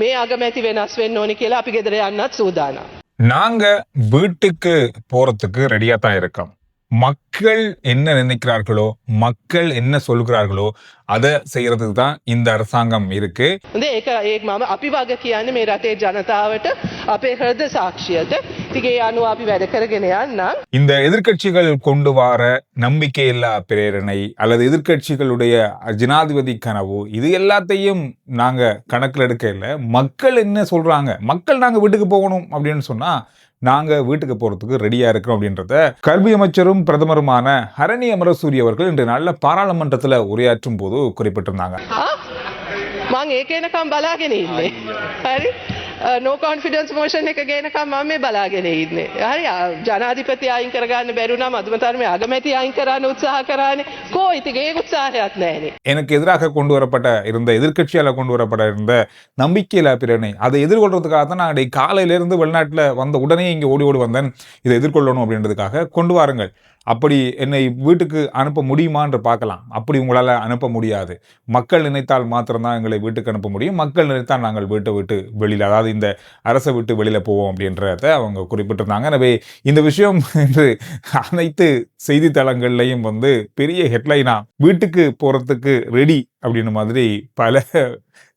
මේ අගමැති වෙනස් වෙන්න ඕනි කියලා අපි ගෙදර යන්නත් සූදානම්. நாங்க வீட்டுக்கு போறதுக்கு ரெடியா தான் இருக்கோம். மக்கள் என்ன நினைக்கிறார்களோ, மக்கள் என்ன சொல்கிறார்களோ அதை செய்யறதுக்கு தான் இந்த அரசாங்கம் இருக்கு. ඒක මම අපි වග කියන්නේ මේ රටේ ජනතාවට අපේ හෘද சாட்சிයට. ඉතින් ඒ අනුව අපි වැඩ කරගෙන යන්නම්. இந்த எதிர்க்கட்சிகள் கொண்டு வர நம்பிக்கையில்லா பிரேரணை அல்லது எதிர்க்கட்சிகளுடைய ஜனாதிபதி கனவு இது எல்லாத்தையும் நாங்க கணக்கில் எடுக்க இல்லை. மக்கள் என்ன சொல்றாங்க, மக்கள் நாங்க வீட்டுக்கு போகணும் அப்படின்னு சொன்னா நாங்க வீட்டுக்கு போறதுக்கு ரெடியா இருக்கிறோம் அப்படின்றத கல்வி அமைச்சரும் பிரதமருமான ஹரணி அமரசூரிய அவர்கள் இன்று நல்ல பாராளுமன்றத்துல உரையாற்றும் போது குறிப்பிட்டிருந்தாங்க. මං ඒක එනකම් බලාගෙන ඉන්නේ. හරි නෝ කොන්ෆිඩන්ස් මෝෂන් එක ගේනකම් මම මේ බලාගෙන ඉන්නේ. හරි ජනාධිපති අයින් කරගන්න බැරි වුණාම අදුමතරමේ අගමැති අයින් කරන්න උත්සාහ කරානේ. කෝ ඉතින් ඒක උත්සාහයක් නැහැනේ. எனக்கு எதிராக கொண்டு வரப்பட்ட எதிர்க்கட்சியால கொண்டு வரப்பட்ட நம்பிக்கையில்லா பிரேரணை அதை எதிர்கொள்றதுக்காக தான் நான் காலையிலிருந்து வெளிநாட்டுல வந்த உடனே இங்க ஓடி வந்தேன். இதை எதிர்கொள்ளணும் அப்படின்றதுக்காக கொண்டு வாருங்கள். அப்படி என்னை வீட்டுக்கு அனுப்ப முடியுமான்னு பார்க்கலாம். அப்படி உங்களால் அனுப்ப முடியாது. மக்கள் நினைத்தால் மாத்திரம்தான் எங்களை வீட்டுக்கு அனுப்ப முடியும். மக்கள் நினைத்தால் நாங்கள் வீட்டை விட்டு வெளியில், அதாவது இந்த அரசை விட்டு வெளியில் போவோம் அப்படின்றத அவங்க குறிப்பிட்டிருந்தாங்க. எனவே இந்த விஷயம் இன்று அனைத்து செய்தித்தளங்கள்லையும் பெரிய ஹெட்லைனா வீட்டுக்கு போகிறதுக்கு ரெடி அப்படின்னு மாதிரி பல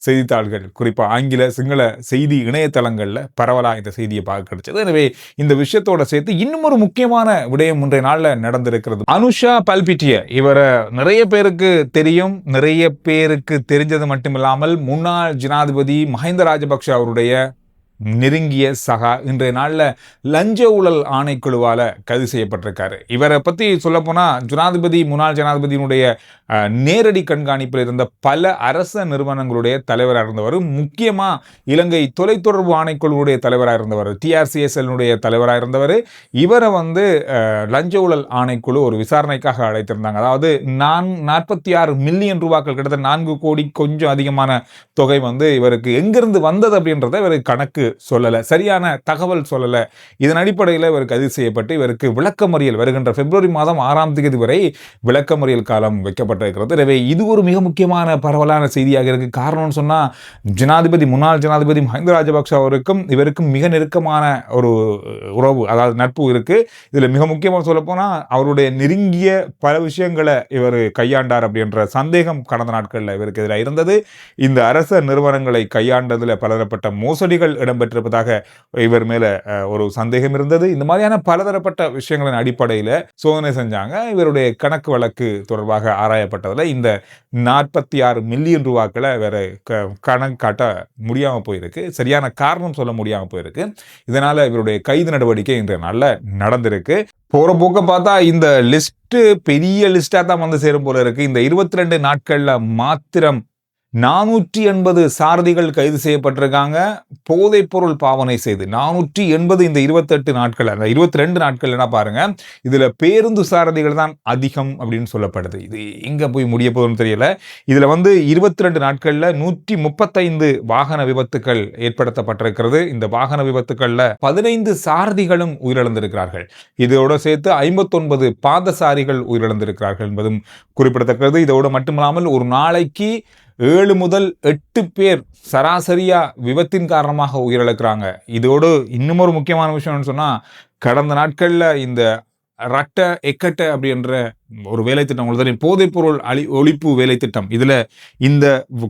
செய்தித்தாள்கள், குறிப்பாக ஆங்கில சிங்கள செய்தி இணையதளங்கள்ல பரவலா இந்த செய்தியை பார்க்க கிடைச்சது. எனவே இந்த விஷயத்தோட சேர்த்து இன்னும் ஒரு முக்கியமான விடயம் இன்றைய நாள்ல நடந்திருக்கிறது. அனுஷா பல்பிட்டிய இவரை நிறைய பேருக்கு தெரியும். நிறைய பேருக்கு தெரிஞ்சது மட்டுமில்லாமல் முன்னாள் ஜனாதிபதி மஹிந்த ராஜபக்ஷ அவருடைய நெருங்கிய சகா இன்றைய நாளில் லஞ்ச ஊழல் ஆணைக்குழுவால் கைது செய்யப்பட்டிருக்காரு. இவரை பற்றி சொல்லப்போனால் முன்னாள் ஜனாதிபதியினுடைய நேரடி கண்காணிப்பில் இருந்த பல அரச நிறுவனங்களுடைய தலைவராக இருந்தவர், முக்கியமாக இலங்கை தொலைத்தொடர்பு ஆணைக்குழுவுடைய தலைவராக இருந்தவர், TRCSனுடைய தலைவராக இருந்தவர். இவரை லஞ்ச ஊழல் ஆணைக்குழு ஒரு விசாரணைக்காக அழைத்திருந்தாங்க. அதாவது 46 மில்லியன் ரூபாய்கள், கிட்டத்தட்ட 4 கோடி கொஞ்சம் அதிகமான தொகை இவருக்கு எங்கிருந்து வந்தது அப்படின்றத இவருக்கு கணக்கு சொல்லல, சரியான தகவல் சொல்லல. இதன் அடிப்படையில் இவர் கைது செய்யப்பட்டு இவருக்கு விளக்கமறியல் வருகின்ற பிப்ரவரி மாதம் 6ஆம் தேதி வரை விளக்கமறியல் காலம் வைக்கப்பட்டிருக்கிறது. எனவே இது ஒரு மிக முக்கியமான பரவலான செய்தியாக இருக்கு. காரணம்னு சொன்னா முன்னாள் ஜனாதிபதி மஹிந்த ராஜபக்ஷ அவருக்கும் இவருக்கும் மிக நெருக்கமான ஒரு உறவு, அதாவது நட்பு இருக்கு. இதுல மிக முக்கியமாக சொல்ல போனா அவருடைய நெருங்கிய பல விஷயங்களை இவர் கையாண்டார் அப்படின்ற சந்தேகம் கடந்த நாட்களில் இவருக்கு எதிராக இருந்தது. இந்த அரச நிறுவனங்களை கையாண்டதில் பலதரப்பட்ட மோசடிகள் இடம்பெற்றிருப்பதாக இவர் மேல ஒரு சந்தேகம் இருந்தது. இந்த மாதிரியான பலதரப்பட்ட விஷயங்களின் அடிப்படையில் சோதனை செஞ்சாங்க. இவருடைய கணக்கு வழக்கு தொடர்பாக ஆராயப்பட்டதில் இந்த 46 மில்லியன் ரூபாய்களை வேற கணக்கு காட்ட முடியாம போயிருக்கு, சரியான காரணம் சொல்ல முடியாம போயிருக்கு. இதனால இவருடைய கைது நடவடிக்கை இன்றைய நாள்ல நடந்திருக்கு. போற போக்க பார்த்தா இந்த லிஸ்ட் பெரிய லிஸ்டா தான் சேரும் போல இருக்கு. இந்த 22 நாட்கள்ல மாத்திரம் 480 சாரதிகள் கைது செய்யப்பட்டிருக்காங்க. போதைப் பொருள் பாவனை செய்து 480 இந்த 28 நாட்கள், அந்த 22 நாட்கள் என்ன பாருங்க. இதுல பேருந்து சாரதிகள் தான் அதிகம் அப்படின்னு சொல்லப்படுது. இது எங்க போய் முடிய போகுதுன்னு தெரியல. இதுல 22 நாட்கள்ல 135 வாகன விபத்துக்கள் ஏற்படுத்தப்பட்டிருக்கிறது. இந்த வாகன விபத்துக்கள்ல 15 சாரதிகளும் உயிரிழந்திருக்கிறார்கள். இதோட சேர்த்து 59 பாதசாரிகள் உயிரிழந்திருக்கிறார்கள் என்பதும் குறிப்பிடத்தக்கது. இதோடு மட்டுமில்லாமல் ஒரு நாளைக்கு 7 முதல் 8 பேர் சராசரியா விபத்தின் காரணமாக உயிரிழக்கிறாங்க. இதோடு இன்னும் ஒரு முக்கியமான விஷயம் சொன்னா, கடந்த நாட்கள்ல இந்த ரட்ட எக்கட்ட அப்படின்ற ஒரு வேலை திட்டம், உங்களுக்கு போதைப் பொருள் ஒழிப்பு வேலை திட்டம், இதுல இந்த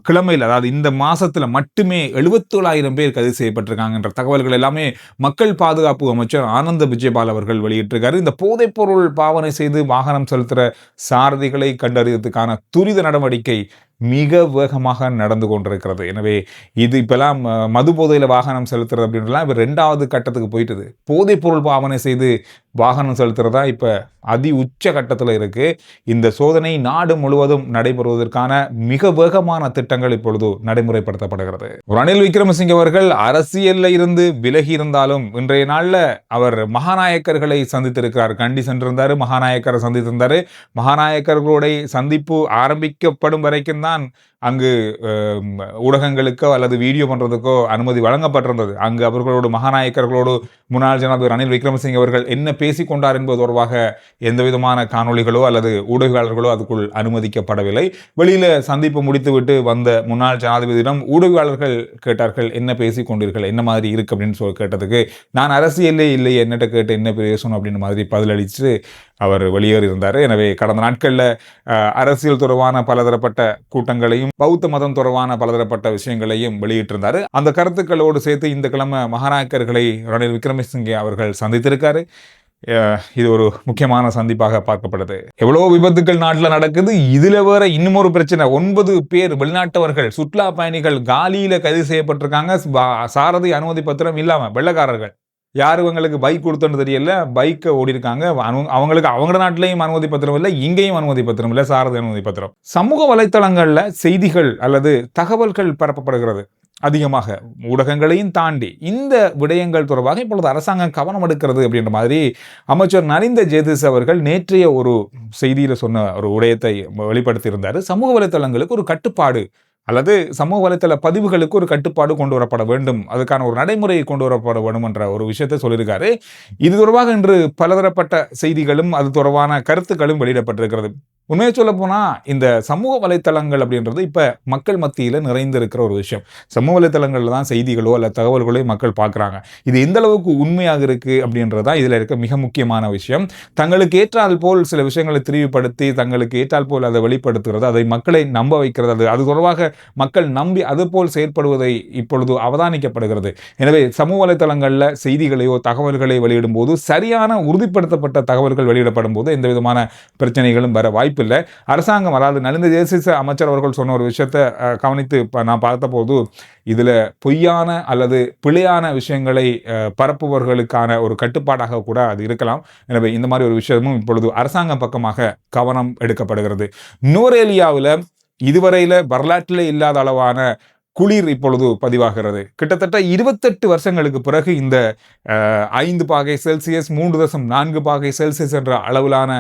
கிழமையில், அதாவது இந்த மாசத்துல மட்டுமே 77,000 பேர் கைது செய்யப்பட்டிருக்காங்கன்ற தகவல்கள் எல்லாமே மக்கள் பாதுகாப்பு அமைச்சர் ஆனந்த விஜயபால் அவர்கள் வெளியிட்டிருக்காரு. இந்த போதைப் பொருள் பாவனை செய்து வாகனம் செலுத்துற சாரதிகளை கண்டறிவதற்கான துரித நடவடிக்கை மிக வேகமாக நடந்து கொண்டிருக்கிறது. எனவே இது இப்பெல்லாம் மது போதையில வாகனம் செலுத்துறது அப்படின்றலாம் இப்ப 2வது கட்டத்துக்கு போயிட்டுது. போதைப் பொருள் பாவனை செய்து வாகனம் செலுத்துறதா இப்ப அதி உச்ச கட்டத்துல இருக்கு. இந்த சோதனை நாடு முழுவதும் நடைபெறுவதற்கான மிக வேகமான திட்டங்கள் இப்பொழுது நடைமுறைப்படுத்தப்படுகிறது. ரணில் விக்ரமசிங்கே அவர்கள் அரசியல்ல இருந்து விலகி இருந்தாலும் இன்றைய நாள்ல அவர் மகாநாயக்கர்களை சந்தித்திருக்கிறார். கண்டி சென்றிருந்தாரு, மகாநாயக்கரை சந்தித்திருந்தாரு. மகாநாயக்கர்களுடைய சந்திப்பு ஆரம்பிக்கப்படும் வரைக்கும் தான் அங்கு ஊடகங்களுக்கோ அல்லது வீடியோ பண்ணுறதுக்கோ அனுமதி வழங்கப்பட்டிருந்தது. அங்கு அவர்களோடு மகாநாயக்கர்களோடு முன்னாள் ஜனாதிபதி ரணில் விக்ரமசிங்கே அவர்கள் என்ன பேசிக்கொண்டார் என்பது தொடர்பாக எந்த விதமான காணொளிகளோ அல்லது ஊடகவியலாளர்களோ அதுக்குள் அனுமதிக்கப்படவில்லை. வெளியில சந்திப்பு முடித்துவிட்டு வந்த முன்னாள் ஜனாதிபதியிடம் ஊடகவியலாளர்கள் கேட்டார்கள், என்ன பேசிக் கொண்டீர்கள், என்ன மாதிரி இருக்கு அப்படின்னு சொல்லி கேட்டதுக்கு, நான் அரசியலே இல்லை, என்னட்ட கேட்டு என்ன பேசணும் அப்படின்னு மாதிரி பதிலளிச்சு அவர் வெளியேறியிருந்தார். எனவே கடந்த நாட்களில் அரசியல் தொடர்பான பலதரப்பட்ட கூட்டங்களையும் பௌத்த மதம் தொடர்பான பலதரப்பட்ட விஷயங்களையும் வெளியிட்டிருந்தார். அந்த கருத்துக்களோடு சேர்த்து இந்த கிழமை மகாநாயக்கர்களை ரணில் விக்ரமசிங்கே அவர்கள் சந்தித்திருக்காரு. இது ஒரு முக்கியமான சந்திப்பாக பார்க்கப்படுது. எவ்வளவு விபத்துக்கள் நாட்டில் நடக்குது. இதுல வேற இன்னும் ஒரு பிரச்சனை. 9 பேர் வெளிநாட்டவர்கள் சுற்றுலா பயணிகள் காலியில கைது செய்யப்பட்டிருக்காங்க. சாரதி அனுமதி பத்திரம் இல்லாம வெள்ளக்காரர்கள். யார் இவங்களுக்கு பைக் கொடுத்தோன்னு தெரியல, பைக்கை ஓடி இருக்காங்க. அவங்களுக்கு அவங்க நாட்டிலையும் அனுமதி பத்திரம் இல்லை, இங்கேயும் அனுமதி பத்திரம் இல்லை, சாரதி அனுமதி பத்திரம். சமூக வலைத்தளங்கள்ல செய்திகள் அல்லது தகவல்கள் பரப்பப்படுகிறது அதிகமாக, ஊடகங்களையும் தாண்டி. இந்த விடயங்கள் தொடர்பாக இப்பொழுது அரசாங்கம் கவனம் எடுக்கிறது அப்படின்ற மாதிரி அமைச்சர் நலிந்த ஜேதிஸ் அவர்கள் நேற்றைய ஒரு செய்தியில சொன்ன ஒரு விடயத்தை வெளிப்படுத்தியிருந்தார். சமூக வலைத்தளங்களுக்கு ஒரு கட்டுப்பாடு அல்லது சமூக வலைத்தள பதிவுகளுக்கு ஒரு கட்டுப்பாடு கொண்டு வரப்பட வேண்டும், அதுக்கான ஒரு நடைமுறையை கொண்டு வரப்பட வேண்டும் என்ற ஒரு விஷயத்தை சொல்லியிருக்காரு. இது தொடர்பாக இன்று பலதரப்பட்ட செய்திகளும் அது தொடர்பான கருத்துக்களும் வெளியிடப்பட்டிருக்கிறது. உண்மையை சொல்ல போனா இந்த சமூக வலைத்தளங்கள் அப்படின்றது இப்ப மக்கள் மத்தியில நிறைந்திருக்கிற ஒரு விஷயம். சமூக வலைத்தளங்கள்ல தான் செய்திகளோ அல்ல தகவல்களோ மக்கள் பார்க்குறாங்க. இது எந்த அளவுக்கு உண்மையாக இருக்கு அப்படின்றதான் இதுல இருக்க மிக முக்கியமான விஷயம். தங்களுக்கு ஏற்றால் போல் சில விஷயங்களை திரிவுபடுத்தி தங்களுக்கு ஏற்றால் போல் அதை வெளிப்படுத்துகிறது, அதை மக்களை நம்ப வைக்கிறது, அது தொடர்பாக மக்கள் நம்பி அதுபோல் செயற்படுவதை இப்பொழுது அவதானிக்கப்படுகிறது. எனவே சமூக வலைத்தளங்களில் செய்திகளையோ தகவல்களை வெளியிடும் போது சரியான உறுதிப்படுத்தப்பட்ட தகவல்கள் வெளியிடப்படும் போது எந்த விதமான பிரச்சனைகளும் வர வாய்ப்பில்லை. அரசாங்கம், அதாவது நலிந்த ஜேதிஸ் அமைச்சர் அவர்கள் சொன்ன ஒரு விஷயத்தை கவனித்து நான் பார்த்த போது இதுல பொய்யான அல்லது பிழையான விஷயங்களை பரப்புபவர்களுக்கான ஒரு கட்டுப்பாடாக கூட அது இருக்கலாம். எனவே இந்த மாதிரி ஒரு விஷயமும் இப்பொழுது அரசாங்கம் பக்கமாக கவனம் எடுக்கப்படுகிறது. நுவரேலியாவில் இதுவரையில வரலாற்றிலே இல்லாத அளவான குளிர் இப்பொழுது பதிவாகிறது. கிட்டத்தட்ட 28 வருஷங்களுக்கு பிறகு இந்த 5 பாகை செல்சியஸ் 3.4 பாகை செல்சியஸ் என்ற அளவிலான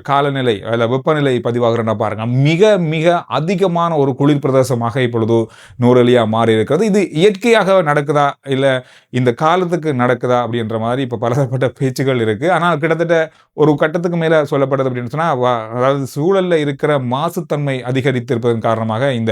காலநிலை அல்ல வெப்பநிலை பதிவாகிறன்னா பாருங்க. மிக மிக அதிகமான ஒரு குளிர் பிரதேசமாக இப்பொழுது நுவரெலியா மாறி இருக்கிறது. இது இயற்கையாக நடக்குதா இல்லை இந்த காலத்துக்கு நடக்குதா அப்படின்ற மாதிரி இப்போ பலதரப்பட்ட பேச்சுகள் இருக்கு. ஆனால் கிட்டத்தட்ட ஒரு கட்டத்துக்கு மேலே சொல்லப்படுது அப்படின்னு சொன்னா, அதாவது சூழல்ல இருக்கிற மாசுத்தன்மை அதிகரித்திருப்பதன் காரணமாக இந்த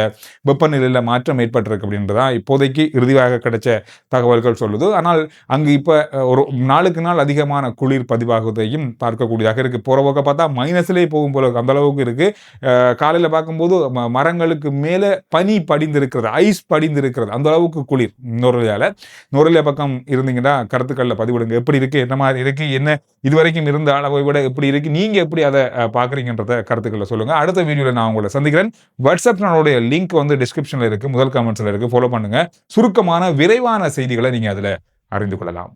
வெப்பநிலையில மாற்றம் ஏற்பட்டிருக்கு அப்படின்றதான் இப்போதைக்கு இறுதியாக கிடைச்ச தகவல்கள் சொல்லுது. ஆனால் அங்கு இப்போ ஒரு நாளுக்கு நாள் அதிகமான குளிர் பதிவாகுவதையும் பார்க்கக்கூடியதாக இருக்கு. போற பார்த்தா மைனஸ்லேயே போகும் போல அந்த அளவுக்கு இருக்கு. காலையில் பார்க்கும்போது மரங்களுக்கு மேலே பனி படிந்திருக்கிறது, ஐஸ் படிந்திருக்கிறது, அந்த அளவுக்கு குளிர் நுவரெலியா பக்கம் இருந்தீங்கன்னா கருத்துக்களில் பதிவிடுங்க. எப்படி இருக்கு, என்ன மாதிரி இருக்கு, என்ன இதுவரைக்கும் இருந்த அளவை விட எப்படி இருக்கு, நீங்க எப்படி அதை பார்க்குறீங்கன்றத கருத்துக்களில் சொல்லுங்க. அடுத்த வீடியோவில் நான் உங்களை சந்திக்கிறேன். வாட்ஸ்அப் நம்மளுடைய லிங்க் வந்து டிஸ்கிரிப்ஷனில் இருக்கு, முதல் கமெண்ட்ஸ்ல இருக்கு, ஃபாலோ பண்ணுங்க. சுருக்கமான விரைவான செய்திகளை நீங்க அதில் அறிந்து கொள்ளலாம்.